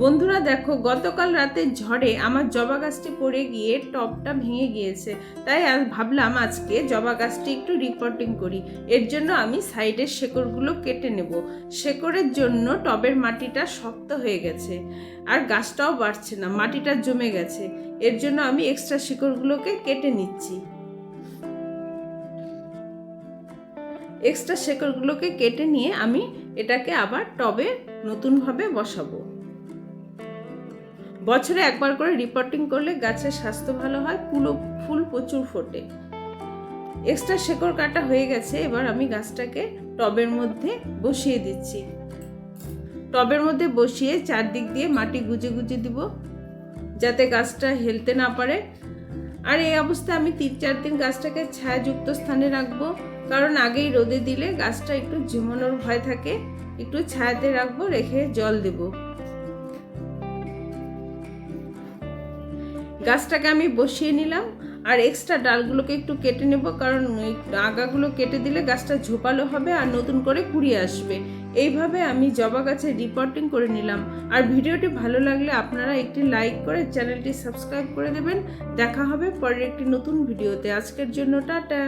বন্ধুরা দেখো, গতকাল রাতে ঝড়ে আমার জবা গাছটি পড়ে গিয়ে টবটা ভেঙে গিয়েছে। তাই ভাবলাম আজকে জবা গাছটি একটু রিপোর্টিং করি। এর জন্য আমি সাইডের শেকড়গুলো কেটে নেব। শেকড়ের জন্য টবের মাটিটা শক্ত হয়ে গেছে আর গাছটাও বাড়ছে না, মাটিটা জমে গেছে। এর জন্য আমি এক্সট্রা শিকড়গুলোকে কেটে নিচ্ছি। এক্সট্রা শেকড়গুলোকে কেটে নিয়ে আমি এটাকে আবার টবে নতুনভাবে বসাবো। বছরে একবার করে রিপোর্টিং করলে গাছের স্বাস্থ্য ভালো হয়, ফুল প্রচুর ফোটে। এক্সট্রা শেকড় কাটা হয়ে গেছে। এবার আমি গাছটাকে টবের মধ্যে বসিয়ে দিচ্ছি। টবের মধ্যে বসিয়ে চারদিক দিয়ে মাটি গুজে গুজে দিব, যাতে গাছটা হেলতে না পারে। আর এই অবস্থায় আমি 3-4 দিন গাছটাকে ছায়াযুক্ত স্থানে রাখবো, কারণ আগেই রোদে দিলে গাছটা একটু ঝিমানোর ভয় থাকে। একটু ছায়াতে রাখবো, রেখে জল দেবো। গাছটাকে আমি বসিয়ে নিলাম। আর এক্সট্রা ডালগুলোকে একটু কেটে নেব, কারণ আগাগুলো কেটে দিলে গাছটা ঝোপালো হবে আর নতুন করে কুড়িয়ে আসবে। এইভাবে আমি জবা গাছের রিপোর্টিং করে নিলাম। আর ভিডিওটি ভালো লাগলে আপনারা একটি লাইক করে চ্যানেলটি সাবস্ক্রাইব করে দেবেন। দেখা হবে পরের একটি নতুন ভিডিওতে। আজকের জন্য টাটা।